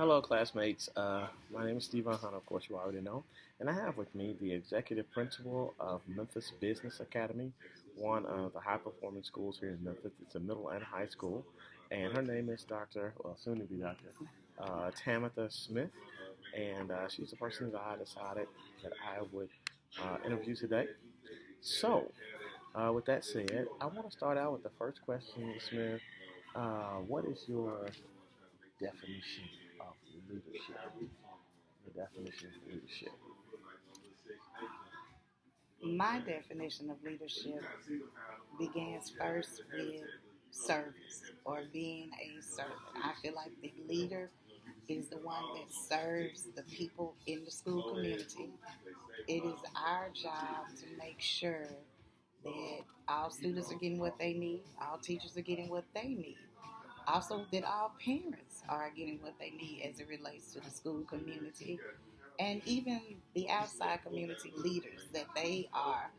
Hello, classmates. My name is Stephen Hunt, of course, you already know. And I have with me the executive principal of Memphis Business Academy, one of the high performing schools here in Memphis. It's a middle and high school. And her name is soon to be Dr. Tamatha Smith. And she's the person that I decided that I would interview today. So, with that said, I want to start out with the first question, Ms. Smith. What is your definition of leadership? The definition of leadership. My definition of leadership begins first with service or being a servant. I feel like the leader is the one that serves the people in the school community. It is our job to make sure that all students are getting what they need, all teachers are getting what they need. Also, that all parents are getting what they need as it relates to the school community and even the outside community leaders, that they are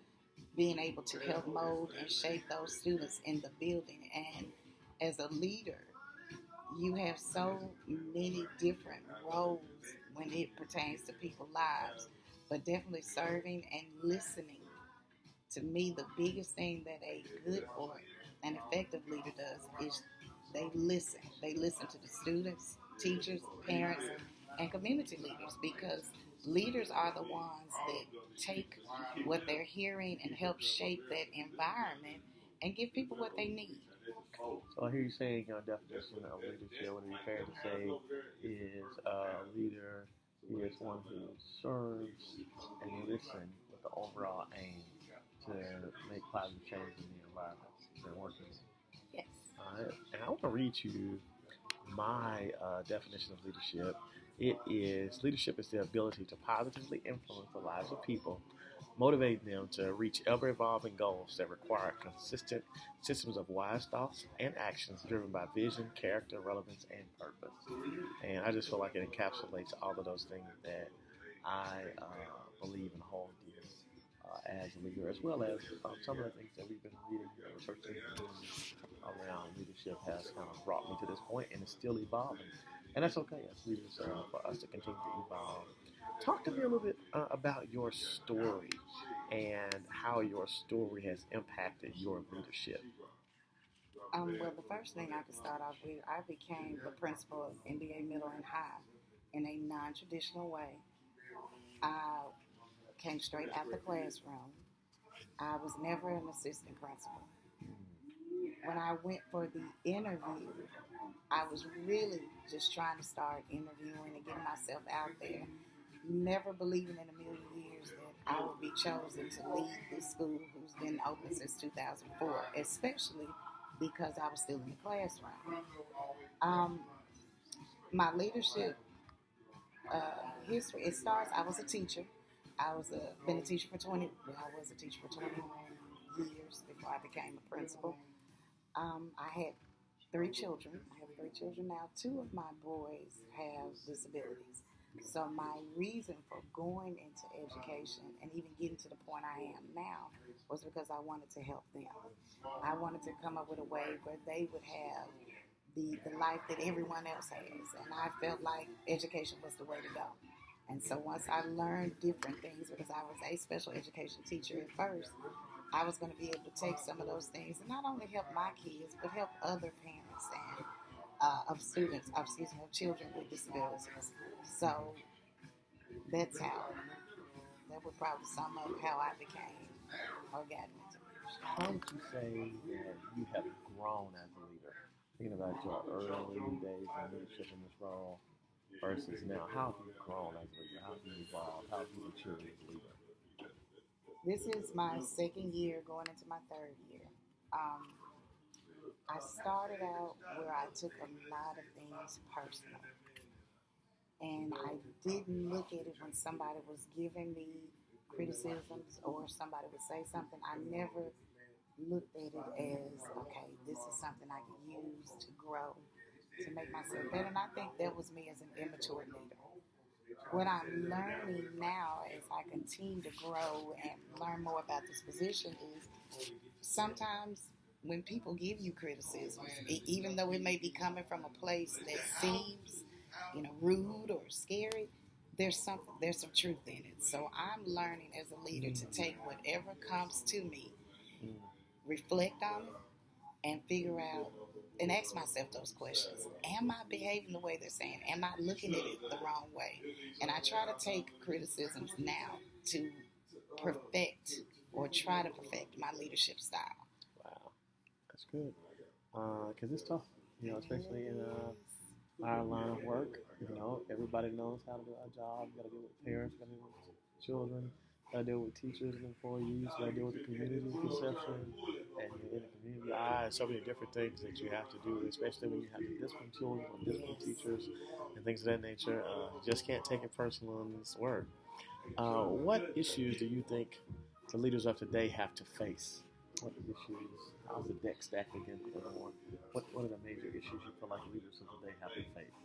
being able to help mold and shape those students in the building. And as a leader, you have so many different roles when it pertains to people's lives, but definitely serving and listening. To me, the biggest thing that a good or an effective leader does is they listen. They listen to the students, teachers, parents, and community leaders, because leaders are the ones that take what they're hearing and help shape that environment and give people what they need. So I hear you saying your definition of leadership. What it be fair to say is a leader is one who serves and listens with the overall aim to make positive change in the environment they're working in. Yes. And I want to read you my definition of leadership. Leadership is the ability to positively influence the lives of people, motivating them to reach ever evolving goals that require consistent systems of wise thoughts and actions driven by vision, character, relevance, and purpose. And I just feel like it encapsulates all of those things that I believe and hold dear as a leader, as well as some of the things that we've been reading and researching around leadership has kind of brought me to this point, and it's still evolving. And that's okay as leaders for us to continue to evolve. Talk to me a little bit about your story and how your story has impacted your leadership. Well, the first thing I could start off with, I became the principal of NBA Middle and High in a non-traditional way. I came straight out the classroom. I was never an assistant principal. When I went for the interview, I was really just trying to start interviewing and getting myself out there, never believing in a million years that I would be chosen to lead this school who's been open since 2004, especially because I was still in the classroom. My leadership history, it starts, I was a teacher. Been a teacher for 20, well, I was a teacher for 20 years before I became a principal. I had 3 children. I have 3 children now. 2 of my boys have disabilities. So my reason for going into education and even getting to the point I am now was because I wanted to help them. I wanted to come up with a way where they would have the life that everyone else has. And I felt like education was the way to go. And so once I learned different things, because I was a special education teacher at first, I was going to be able to take some of those things and not only help my kids, but help other parents and of children with disabilities. So that would probably sum up how I became or got into leadership. How would you say that you have grown as a leader? Thinking about your early days in leadership in this role versus now, how have you grown as a leader? How have you evolved? How have you matured as a leader? This is my 2nd year going into my 3rd year. I started out where I took a lot of things personal. And I didn't look at it when somebody was giving me criticisms or somebody would say something. I never looked at it as, okay, this is something I can use to grow, to make myself better. And I think that was me as an immature leader. What I'm learning now as I continue to grow and learn more about this position is sometimes when people give you criticism, even though it may be coming from a place that seems, rude or scary, there's some truth in it. So I'm learning as a leader to take whatever comes to me, reflect on it, and figure out and ask myself those questions. Am I behaving the way they're saying? Am I looking at it the wrong way? And I try to take criticisms now to perfect or try to perfect my leadership style. Wow, that's good. Because it's tough, especially in our line of work. Everybody knows how to do our job. You got to deal with parents, got to deal with children, got to deal with teachers and employees, got to deal with the community perception and in the community eye, and so many different things that you have to do, especially when you have to discipline children or discipline teachers and things of that nature. You just can't take it personal in this work. What issues do you think the leaders of today have to face? What issues? How's the deck stacked against them? What are the major issues you feel like leaders of today have to face?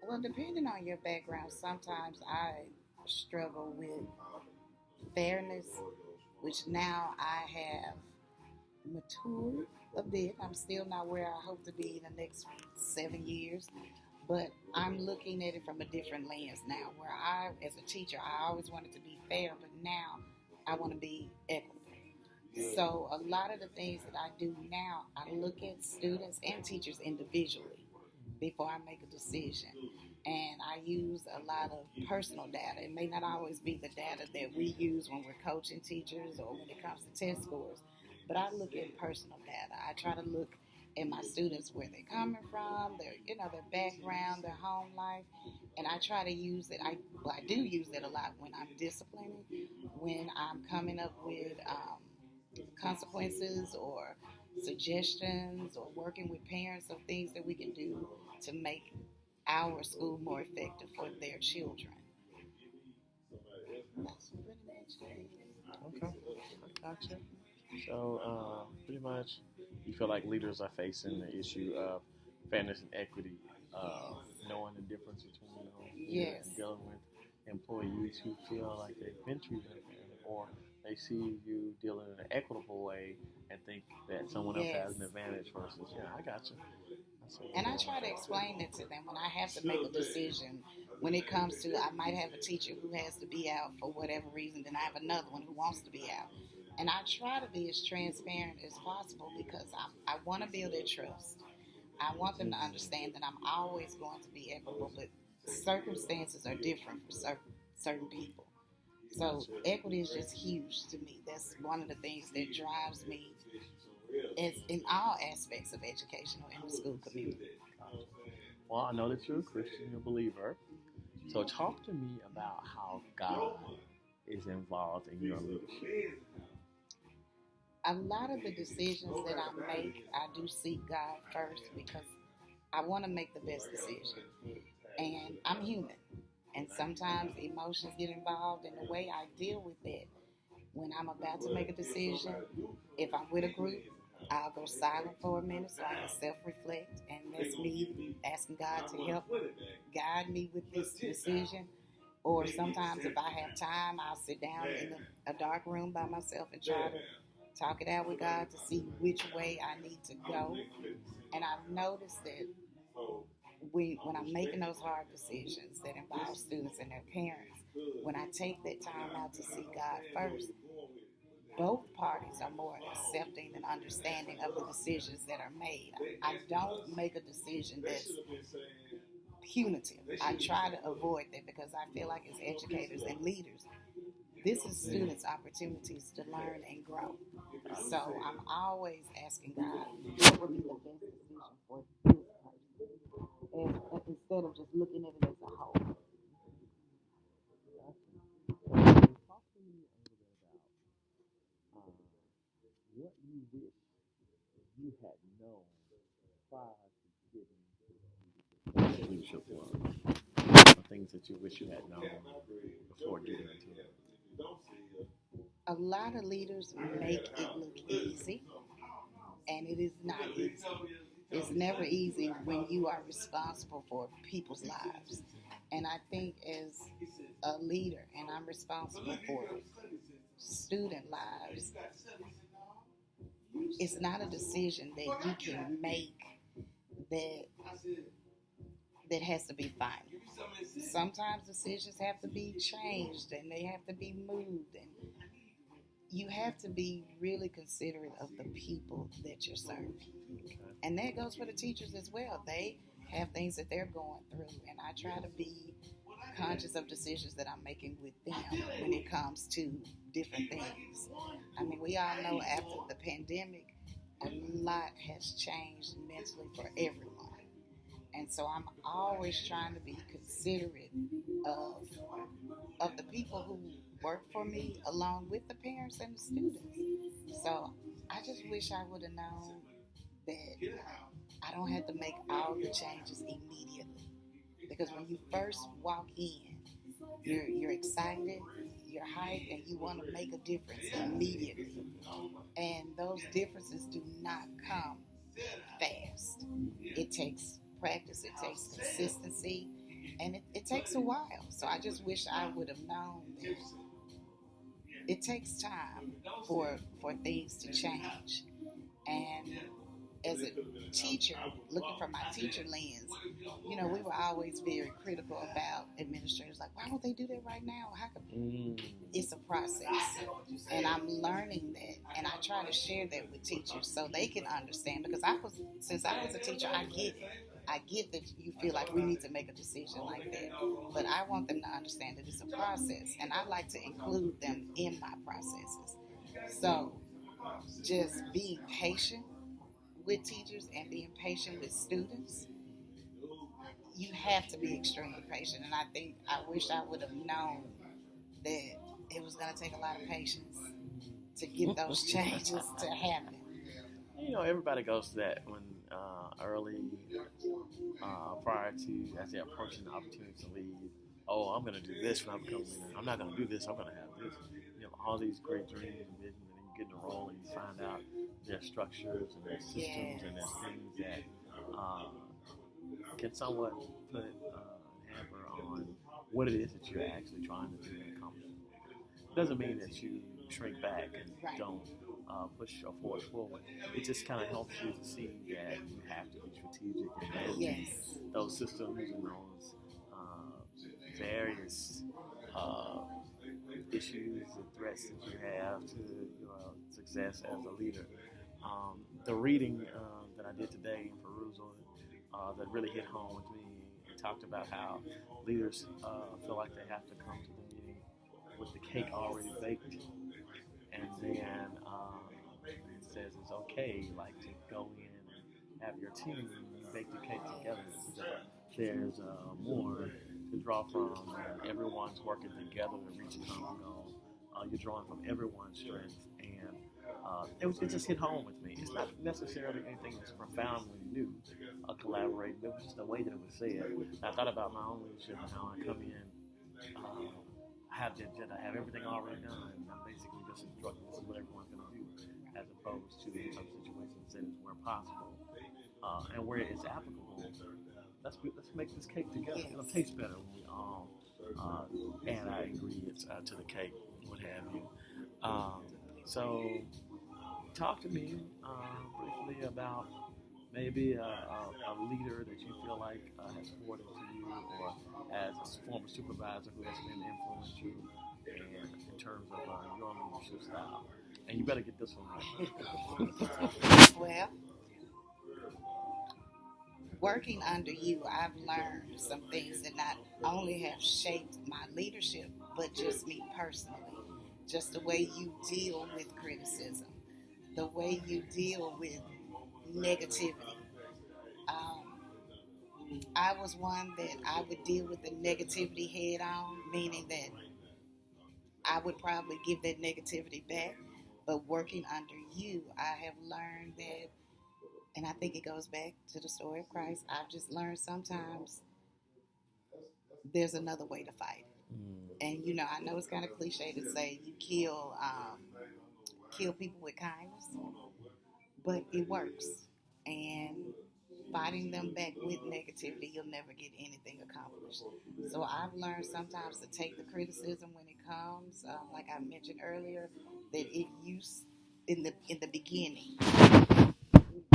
Well, depending on your background, sometimes I struggle with fairness, which now I have matured a bit. I'm still not where I hope to be in the next 7 years, but I'm looking at it from a different lens now, where I, as a teacher, I always wanted to be fair, but now I want to be equitable. So a lot of the things that I do now, I look at students and teachers individually before I make a decision. And I use a lot of personal data. It may not always be the data that we use when we're coaching teachers or when it comes to test scores, but I look at personal data. I try to look at my students, where they're coming from, their background, their home life, and I try to use it. I do use it a lot when I'm disciplining, when I'm coming up with consequences or suggestions, or working with parents of things that we can do to make our school more effective for their children. That's pretty much it. Okay, I gotcha. So, pretty much, you feel like leaders are facing the issue of fairness and equity, knowing the difference between Yes. dealing with employees who feel like they've been treated unfairly, or they see you dealing in an equitable way and think that someone else has an advantage versus, I got you. And I try to explain it to them when I have to make a decision. When it comes to, I might have a teacher who has to be out for whatever reason, then I have another one who wants to be out. And I try to be as transparent as possible, because I want to build their trust. I want them to understand that I'm always going to be equitable, but circumstances are different for certain people. So equity is just huge to me. That's one of the things that drives me in all aspects of education or in the school community. Well, I know that you're a Christian, you're a believer. So talk to me about how God is involved in your leadership. A lot of the decisions that I make, I do seek God first, because I want to make the best decision. And I'm human. And sometimes emotions get involved, and the way I deal with that, when I'm about to make a decision, if I'm with a group, I'll go silent for a minute so I can self-reflect, and that's me asking God to help guide me with this decision. Or sometimes if I have time, I'll sit down in a dark room by myself and try to talk it out with God to see which way I need to go. And I've noticed that when I'm making those hard decisions that involve students and their parents, when I take that time out to see God first, both parties are more accepting and understanding of the decisions that are made. I don't make a decision that's punitive. I try to avoid that, because I feel like as educators and leaders, this is students' opportunities to learn and grow. So I'm always asking God, what would be the best decision for this person, instead of just looking at it as a whole. Talk to me a little bit about what you wish you had known prior to getting leadership one. The things that you wish you had known before getting into it. A lot of leaders make it look easy, and it is not easy. It's never easy when you are responsible for people's lives. And I think as a leader, and I'm responsible for student lives, it's not a decision that you can make that that has to be final. Sometimes decisions have to be changed and they have to be moved, and you have to be really considerate of the people that you're serving. And that goes for the teachers as well. They have things that they're going through, and I try to be conscious of decisions that I'm making with them when it comes to different things. I mean, we all know after the pandemic, a lot has changed mentally for everyone. And so I'm always trying to be considerate of of the people who work for me along with the parents and the students. So I just wish I would have known that I don't have to make all the changes immediately. Because when you first walk in, you're excited, you're hyped, and you want to make a difference immediately. And those differences do not come fast. It takes practice, it takes consistency, and it takes a while. So I just wish I would have known that it takes time for things to change. And as a teacher, looking from my teacher lens, we were always very critical about administrators. Like, why won't they do that right now? How come? It's a process, and I'm learning that, and I try to share that with teachers so they can understand. Because since I was a teacher, I get it. I get that you feel like we need to make a decision like that, but I want them to understand that it's a process, and I like to include them in my processes. So, just being patient with teachers and being patient with students, you have to be extremely patient. And I wish I would have known that it was going to take a lot of patience to get those changes to happen. Everybody goes to that when early, prior to, as they're approaching the opportunity to lead. Oh, I'm going to do this when I become a leader. I'm not going to do this. I'm going to have this. All these great dreams and visions, and then you get in a role and you find out their structures and their systems and their things that can somewhat put a hamper on what it is that you're actually trying to do and accomplish. It doesn't mean that you shrink back and don't push your force forward. It just kind of helps you to see that you have to be strategic and manage those systems and those various issues and threats that you have to your success as a leader. The reading that I did today in perusal that really hit home with me and talked about how leaders feel like they have to come to the meeting with the cake already baked, and then it says it's okay, like, to go in and have your team bake the cake together. There's more to draw from, and everyone's working together to reach a common goal. You're drawing from everyone's strength, and it just hit home with me. It's not necessarily anything that's profoundly new, collaborating. It was just the way that it was said. I thought about my own leadership and how I come in, have the agenda, have everything already done, and I'm basically just instructing this is what everyone's going to do, as opposed to in some situations that is where possible and where it's applicable. Let's make this cake together. It'll taste better when we all add our ingredients to the cake, what have you. So, talk to me briefly about maybe a leader that you feel like has poured into you, or as a former supervisor who has been influenced you in terms of your leadership style. And you better get this one right. Well, working under you, I've learned some things that not only have shaped my leadership, but just me personally. Just the way you deal with criticism, the way you deal with negativity. I was one that I would deal with the negativity head on, meaning that I would probably give that negativity back. But working under you, I have learned that, and I think it goes back to the story of Christ. I've just learned sometimes there's another way to fight. And I know it's kind of cliche to say you kill people with kindness, but it works. And fighting them back with negativity, you'll never get anything accomplished. So I've learned sometimes to take the criticism when it comes. Like I mentioned earlier, that if you in the beginning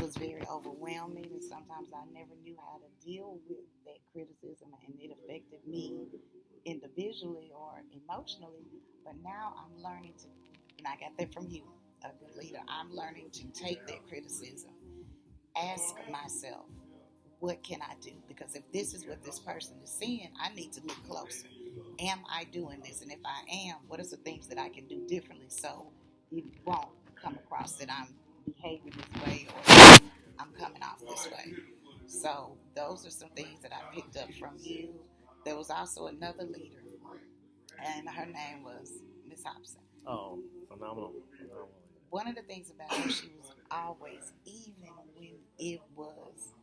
was very overwhelming, and sometimes I never knew how to deal with that criticism, and it affected me individually or emotionally. But now I'm learning to, and I got that from you, a good leader. I'm learning to take that criticism, ask myself, what can I do? Because if this is what this person is seeing, I need to look closer. Am I doing this? And if I am, what are the things that I can do differently so it won't come across that I'm behaving this way or I'm coming off this way? So those are some things that I picked up from you. There was also another leader, and her name was Miss Hobson. Oh, phenomenal. One of the things about her, she was always, even when it was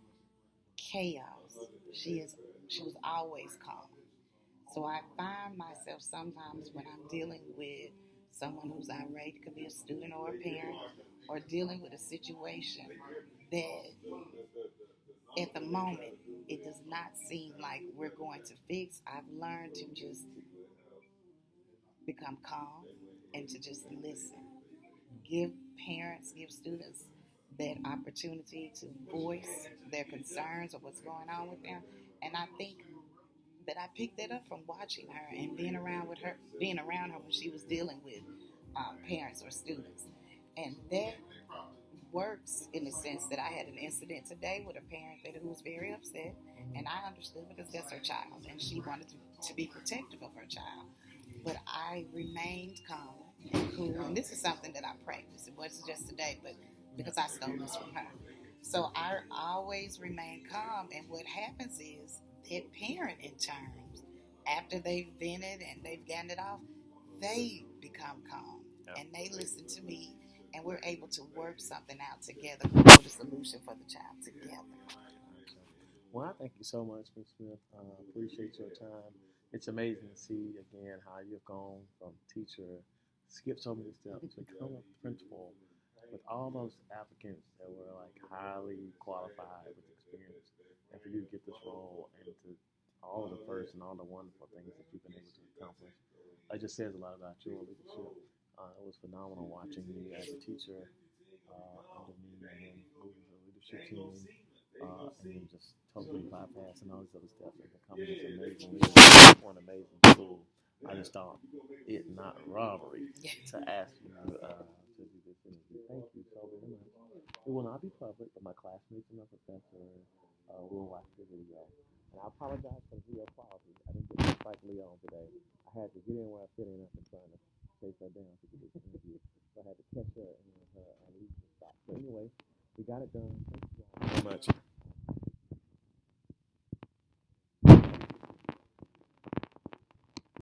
chaos, she was always calm. So I find myself sometimes when I'm dealing with someone who's irate, it could be a student or a parent, or dealing with a situation that at the moment it does not seem like we're going to fix. I've learned to just become calm and to just listen. Give parents, give students that opportunity to voice their concerns or what's going on with them. And I think that I picked that up from watching her and being around her when she was dealing with parents or students. And that works in the sense that I had an incident today with a parent who was very upset, and I understood because that's her child, and she wanted to be protective of her child. But I remained calm and cool, and this is something that I practice. It wasn't just today, but because I stole this from her. So I always remain calm, and what happens is that parent, in turn, after they've vented and they've gotten it off, they become calm, and they listen to me, and we're able to work something out together, build a solution for the child together. Well, I thank you so much, Ms. Smith. Appreciate your time. It's amazing to see again how you've gone from teacher, skip so many steps, become a principal with all those applicants that were like highly qualified with experience, and for you to get this role and to all of the first and all the wonderful things that you've been able to accomplish. It just says a lot about your leadership. It was phenomenal watching you as a teacher under me and then moving to the leadership team and then just totally bypassing all these other steps and becoming this amazing leader for an amazing school. I just thought it not robbery to ask you to do this interview. Thank you so very much. It will not be public, but my classmates and my professor will watch the video. And I apologize for the video